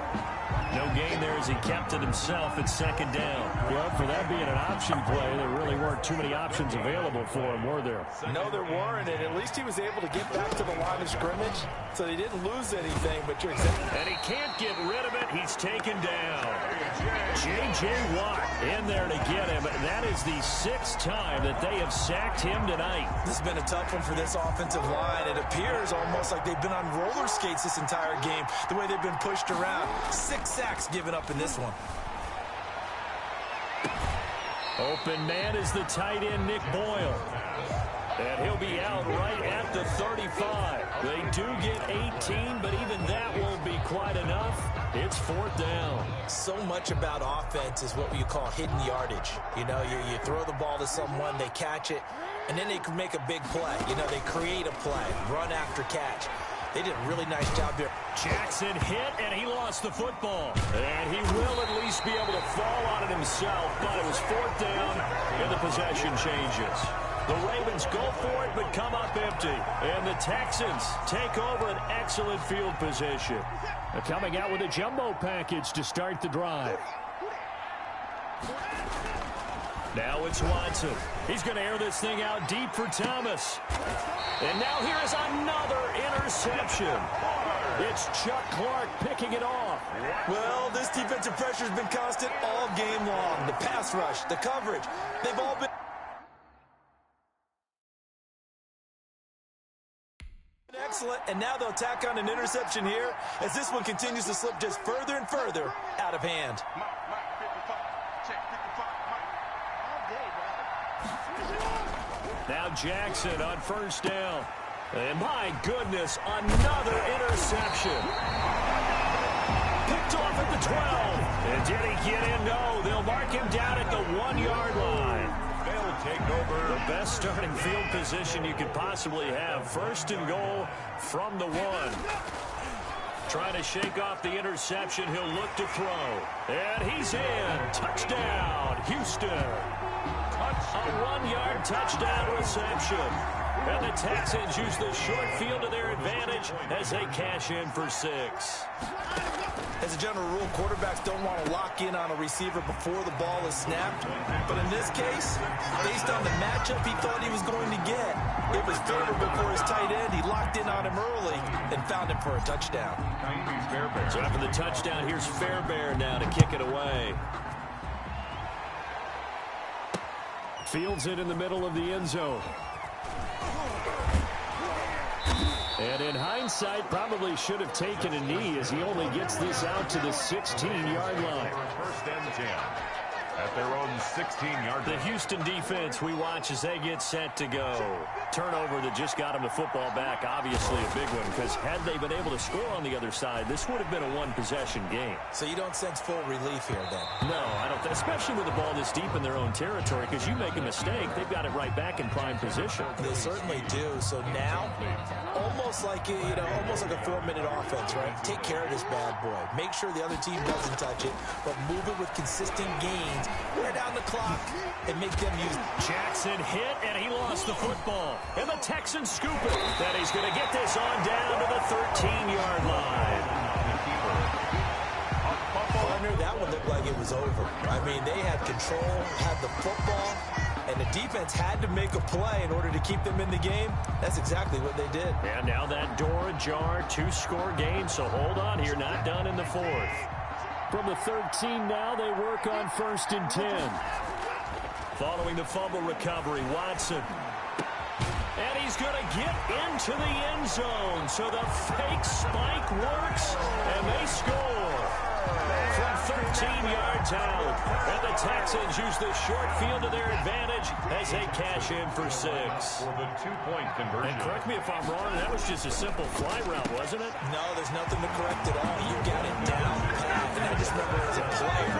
No gain there as he kept it himself at 2nd down. Well, for that being an option play, there really weren't too many options available for him, were there? No, there weren't, and at least he was able to get back to the line of scrimmage, so they didn't lose anything. But you're exactly... And he can't get rid of it. He's taken down. J.J. Watt in there to get him. That is the 6th time that they have sacked him tonight. This has been a tough one for this offensive line. It appears almost like they've been on roller skates this entire game, the way they've been pushed around. 6 sacks given up in this one. Open man is the tight end, Nick Boyle. And he'll be out right at the 35. They do get 18, but even that won't be quite enough. It's 4th down. So much about offense is what you call hidden yardage. You know, you throw the ball to someone, they catch it, and then they can make a big play. You know, they create a play, run after catch. They did a really nice job there. Jackson hit, and he lost the football. And he will at least be able to fall on it himself, but it was 4th down, and the possession changes. The Ravens go for it, but come up empty. And the Texans take over an excellent field position. They're coming out with a jumbo package to start the drive. Now it's Watson. He's going to air this thing out deep for Thomas. And now here is another interception. It's Chuck Clark picking it off. Well, this defensive pressure has been constant all game long. The pass rush, the coverage, they've all been excellent, and now they'll tack on an interception here as this one continues to slip just further and further out of hand. Now Jackson on 1st down. And my goodness, another interception. Picked off at the 12. And did he get in? No, they'll mark him down at the 1-yard line. They'll take over. The best starting field position you could possibly have. 1st and goal from the 1. Trying to shake off the interception. He'll look to throw. And he's in. Touchdown, Houston. A 1-yard touchdown reception. And the Texans use the short field to their advantage as they cash in for 6. As a general rule, quarterbacks don't want to lock in on a receiver before the ball is snapped. But in this case, based on the matchup he thought he was going to get, it was favorable for his tight end. He locked in on him early and found him for a touchdown. So after the touchdown, here's Fairbairn now to kick it away. Fields it in the middle of the end zone. And in hindsight, probably should have taken a knee as he only gets this out to the 16-yard line. 1st and 10 at their own 16-yard line. The Houston defense we watch as they get set to go. Turnover that just got them the football back, obviously a big one, because had they been able to score on the other side, this would have been a one-possession game. So you don't sense full relief here then? No, I don't, especially with the ball this deep in their own territory, because you make a mistake, they've got it right back in prime position. They certainly do. So now, almost like almost like a 4-minute offense, right? Take care of this bad boy. Make sure the other team doesn't touch it, but move it with consistent gains. Wear down the clock and make them use. Jackson hit, and he lost the football. And the Texans scoop it. Then he's going to get this on down to the 13-yard line. Partner, that one looked like it was over. I mean, they had control, had the football, and the defense had to make a play in order to keep them in the game. That's exactly what they did. And now that door ajar, 2-score game, so hold on here, not done in the 4th. From the 13 now, they work on 1st and 10. Following the fumble recovery, Watson. And he's going to get into the end zone. So the fake spike works, and they score from 13 yards out. And the Texans use the short field to their advantage as they cash in for 6. For the 2-point conversion. And correct me if I'm wrong, that was just a simple fly route, wasn't it? No, there's nothing to correct at all. You got it down pat. And I just remember as a player,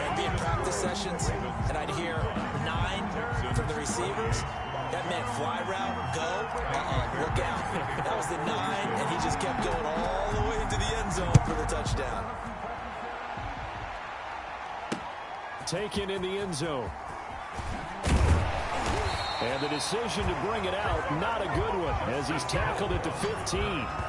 I'd be in practice sessions, and I'd hear 9 from the receivers. That meant fly route, go, look out. That was the 9, and he just kept going all the way into the end zone for the touchdown. Taken in the end zone. And the decision to bring it out, not a good one, as he's tackled at the 15.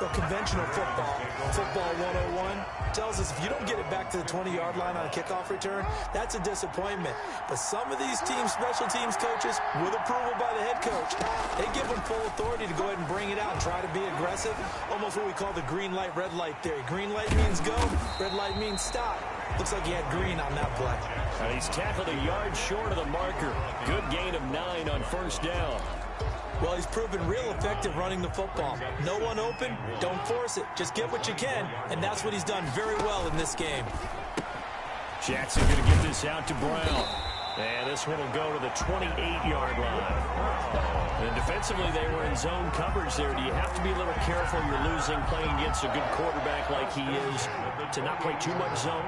Well, conventional football 101, tells us if you don't get it back to the 20-yard line on a kickoff return, that's a disappointment. But some of these teams, special teams coaches, with approval by the head coach, they give them full authority to go ahead and bring it out and try to be aggressive, almost what we call the green light, red light theory. Green light means go, red light means stop. Looks like he had green on that play. And he's tackled a yard short of the marker. Good gain of 9 on 1st down. Well, he's proven real effective running the football. No one open, don't force it. Just get what you can, and that's what he's done very well in this game. Jackson going to get this out to Brown. And this one will go to the 28-yard line. And defensively, they were in zone coverage there. Do you have to be a little careful? You're losing playing against a good quarterback like he is to not play too much zone?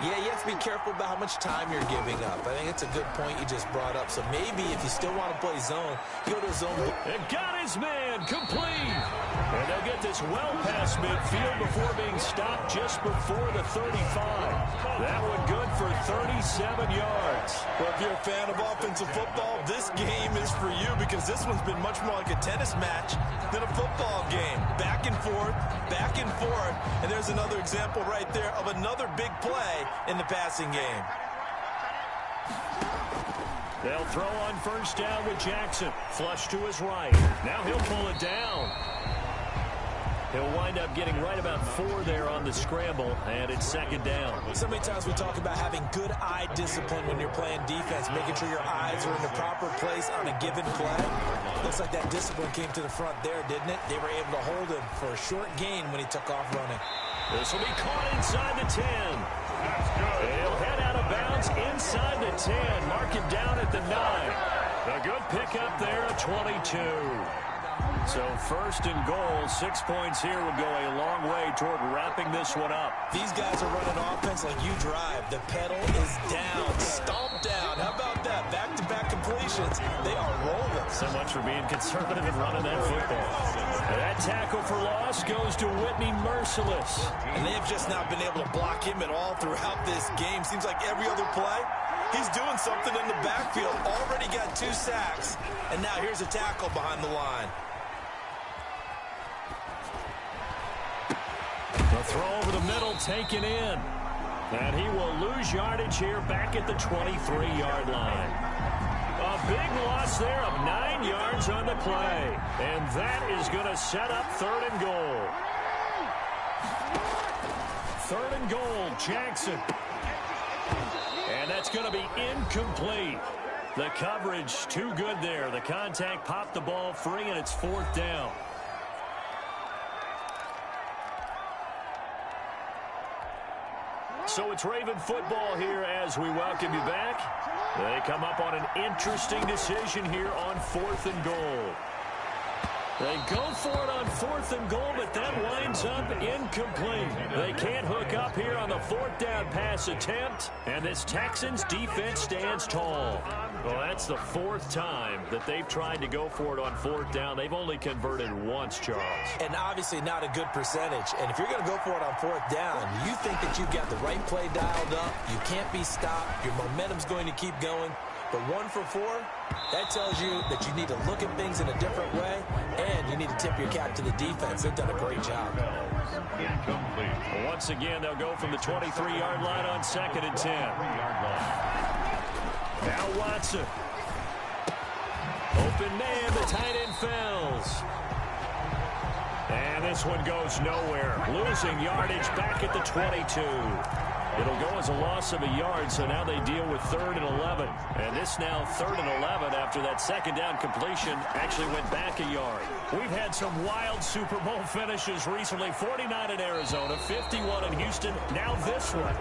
Yeah, you have to be careful about how much time you're giving up. I think it's a good point you just brought up. So maybe if you still want to play zone, go to zone. And got his man complete. And they'll get this well past midfield before being stopped just before the 35. That one good for 37 yards. Well, if you're a fan of offensive football, this game is for you because this one's been much more like a tennis match than a football game. Back and forth, and there's another example right there of another big play in the passing game. They'll throw on first down with Jackson. Flush to his right. Now he'll pull it down. He'll wind up getting right about 4 there on the scramble, and it's second down. So many times we talk about having good eye discipline when you're playing defense, making sure your eyes are in the proper place on a given play. Looks like that discipline came to the front there, didn't it? They were able to hold him for a short gain when he took off running. This will be caught inside the 10. He'll head out of bounds inside the 10. Mark him down at the 9. A good pickup there at 22. So first and goal, 6 points here would go a long way toward wrapping this one up. These guys are running offense like you drive. The pedal is down, stomped down. How about that? Back-to-back completions. They are rolling. So much for being conservative and running that football. And that tackle for loss goes to Whitney Merciless. And they have just not been able to block him at all throughout this game. Seems like every other play, he's doing something in the backfield. Already got 2 sacks. And now here's a tackle behind the line. The throw over the middle taken in. And he will lose yardage here back at the 23-yard line. A big loss there of 9 yards on the play. And that is going to set up 3rd and goal. 3rd and goal, Jackson. And that's going to be incomplete. The coverage too good there. The contact popped the ball free, and it's 4th down. So it's Raven football here as we welcome you back. They come up on an interesting decision here on 4th and goal. They go for it on 4th and goal, but that winds up incomplete. They can't hook up here on the 4th down pass attempt, and this Texans defense stands tall. Well, that's the 4th time that they've tried to go for it on 4th down. They've only converted once, Charles. And obviously not a good percentage. And if you're going to go for it on 4th down, you think that you've got the right play dialed up. You can't be stopped. Your momentum's going to keep going. But 1 for 4, that tells you that you need to look at things in a different way, and you need to tip your cap to the defense. They've done a great job. Incomplete. Once again, they'll go from the 23-yard line on 2nd and 10. Now Watson. Open man, the tight end Fells. And this one goes nowhere. Losing yardage back at the 22. It'll go as a loss of a yard, so now they deal with 3rd and 11. And this now 3rd and 11 after that 2nd down completion actually went back a yard. We've had some wild Super Bowl finishes recently. 49 in Arizona, 51 in Houston, now this one.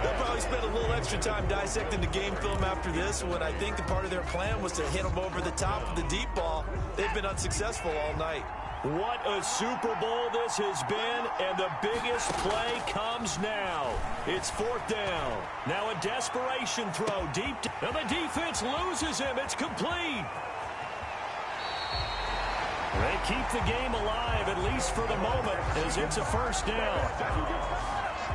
They'll probably spend a little extra time dissecting the game film after this when I think the part of their plan was to hit them over the top of the deep ball. They've been unsuccessful all night. What a Super Bowl this has been, and the biggest play comes now. It's 4th down. Now a desperation throw deep. Now the defense loses him. It's complete. They keep the game alive, at least for the moment, as it's a 1st down.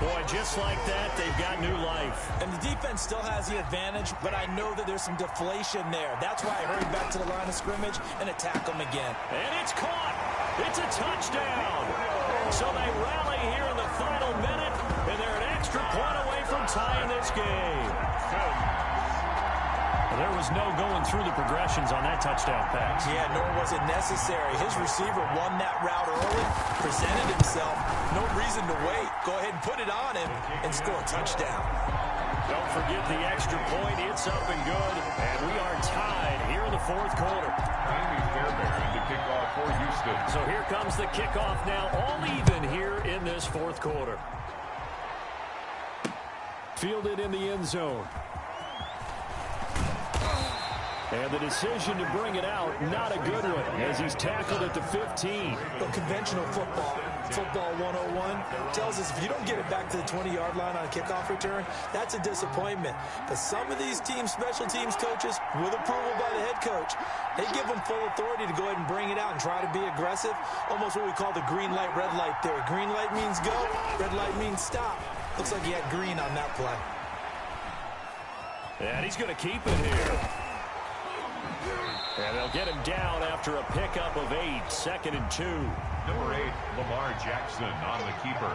Boy, just like that, they've got new life. And the defense still has the advantage, but I know that there's some deflation there. That's why I hurried back to the line of scrimmage and attack them again. And it's caught. It's a touchdown. So they rally here in the final minute, and they're an extra point away from tying this game. There was no going through the progressions on that touchdown pass. Yeah, nor was it necessary. His receiver won that route early, presented himself. No reason to wait. Go ahead and put it on him and score a touchdown. Don't forget the extra point. It's up and good. And we are tied here in the 4th quarter. Amy Fairbairn to kick off for Houston. So here comes the kickoff now, all even here in this 4th quarter. Fielded in the end zone. And the decision to bring it out, not a good one, as he's tackled at the 15. But conventional football 101, tells us if you don't get it back to the 20-yard line on a kickoff return, that's a disappointment. But some of these special teams coaches, with approval by the head coach, they give them full authority to go ahead and bring it out and try to be aggressive, almost what we call the green light, red light theory. Green light means go, red light means stop. Looks like he had green on that play. And he's going to keep it here. And they'll get him down after a pickup of 8, 2nd and 2. Number 8, Lamar Jackson on the keeper.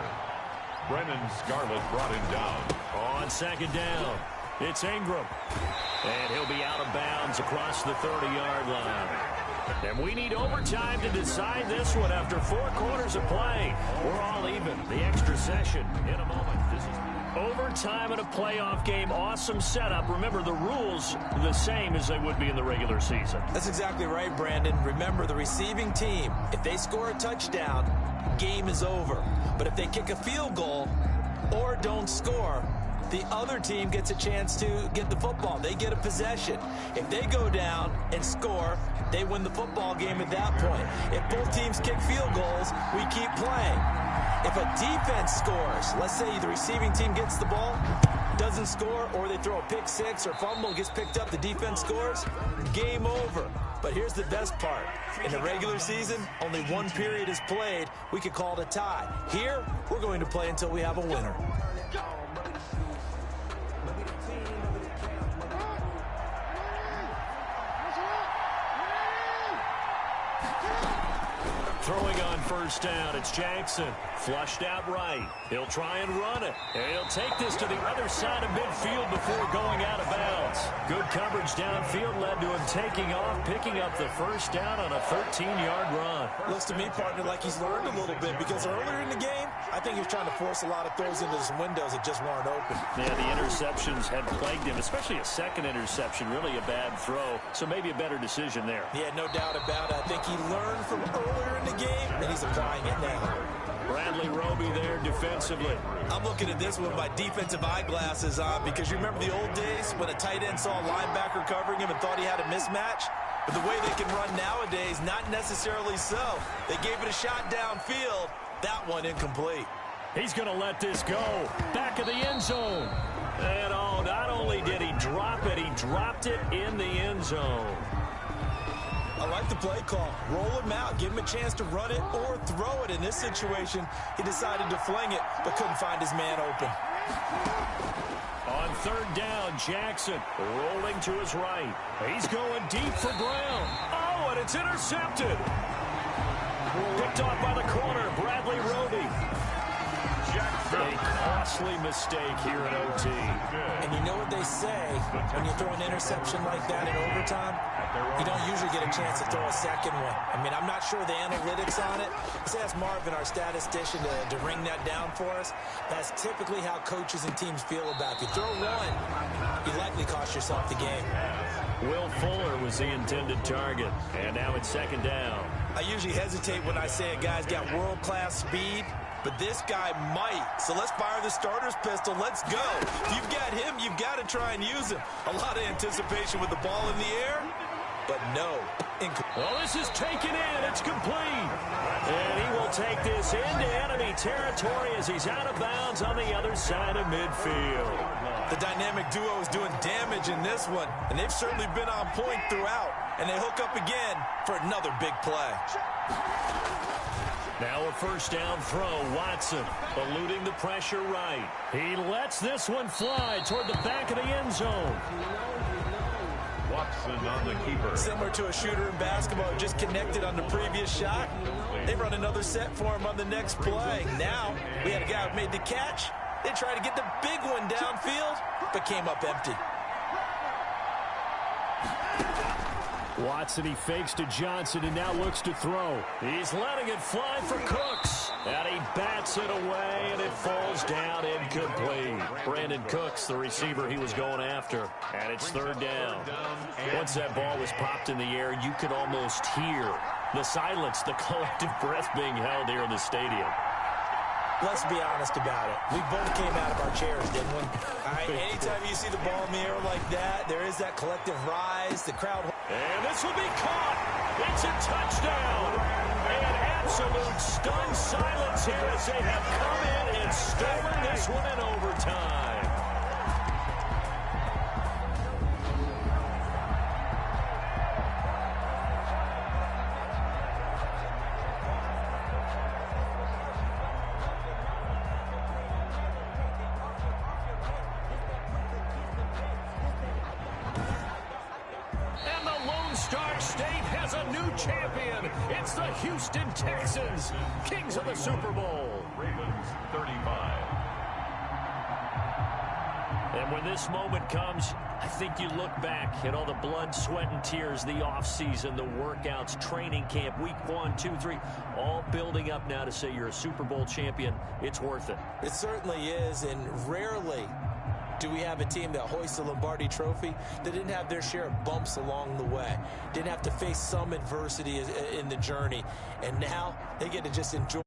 Brennan Scarlett brought him down. On 2nd down, it's Ingram. And he'll be out of bounds across the 30-yard line. And we need overtime to decide this one after 4 quarters of play. We're all even. The extra session in a moment. This is overtime in a playoff game. Awesome setup. Remember, the rules are the same as they would be in the regular season. That's exactly right, Brandon. Remember, the receiving team, if they score a touchdown, game is over. But if they kick a field goal or don't score, the other team gets a chance to get the football. They get a possession. If they go down and score, they win the football game at that point. If both teams kick field goals, we keep playing. If a defense scores, let's say the receiving team gets the ball, doesn't score, or they throw a pick six or fumble, gets picked up, the defense scores, game over. But here's the best part. In the regular season, only 1 period is played. We could call it a tie. Here, we're going to play until we have a winner. Throwing on 1st down, it's Jackson. Flushed out right. He'll try and run it. And he'll take this to the other side of midfield before going out of bounds. Good coverage downfield led to him taking off, picking up the 1st down on a 13-yard run. Looks to me, partner, like he's learned a little bit, because earlier in the game, I think he was trying to force a lot of throws into some windows that just weren't open. Yeah, the interceptions had plagued him, especially a 2nd interception, really a bad throw. So maybe a better decision there. Yeah, no doubt about it. I think he learned from earlier in the game, and he's applying it now. Bradley Roby there defensively. I'm looking at this with my defensive eyeglasses on, because you remember the old days when a tight end saw a linebacker covering him and thought he had a mismatch? But the way they can run nowadays, not necessarily so. They gave it a shot downfield. That one incomplete. He's going to let this go. Back of the end zone. And oh, not only did he drop it, he dropped it in the end zone. I like the play call. Roll him out. Give him a chance to run it or throw it. In this situation, he decided to fling it, but couldn't find his man open. On 3rd down, Jackson rolling to his right. He's going deep for Brown. Oh, and it's intercepted. Picked off by the corner, Bradley Roby. A costly mistake here in OT. And you know what they say, when you throw an interception like that in overtime, you don't usually get a chance to throw a second one. I mean, I'm not sure the analytics on it. Let's ask Marvin, our statistician, to ring that down for us. That's typically how coaches and teams feel about it. If you throw one, you likely cost yourself the game. Will Fuller was the intended target, and now it's 2nd down. I usually hesitate when I say a guy's got world-class speed, but this guy might. So let's fire the starter's pistol. Let's go. If you've got him, you've got to try and use him. A lot of anticipation with the ball in the air, but no. Well, this is taken in. It's complete. And he will take this into enemy territory as he's out of bounds on the other side of midfield. The dynamic duo is doing damage in this one, and they've certainly been on point throughout. And they hook up again for another big play. Now a 1st down throw. Watson eluding the pressure right. He lets this one fly toward the back of the end zone. Watson on the keeper. Similar to a shooter in basketball, just connected on the previous shot. They run another set for him on the next play. Now we had a guy who made the catch. They tried to get the big one downfield, but came up empty. Watson, he fakes to Johnson and now looks to throw. He's letting it fly for Cooks. And he bats it away, and it falls down incomplete. Brandon Cooks, the receiver he was going after. And it's 3rd down. Once that ball was popped in the air, you could almost hear the silence, the collective breath being held here in the stadium. Let's be honest about it. We both came out of our chairs, didn't we? All right, anytime you see the ball in the air like that, there is that collective rise. The crowd... And this will be caught. It's a touchdown. And absolute stunned silence here as they have come in and stolen this one in overtime. Star State has a new champion. It's the Houston Texans, kings of the Super Bowl. Ravens 35. And when this moment comes, I think you look back at all the blood, sweat, and tears, the offseason, the workouts, training camp, week 1, 2, 3, all building up now to say you're a Super Bowl champion. It's worth it. It certainly is, and rarely do we have a team that hoists the Lombardi Trophy that didn't have their share of bumps along the way, didn't have to face some adversity in the journey, and now they get to just enjoy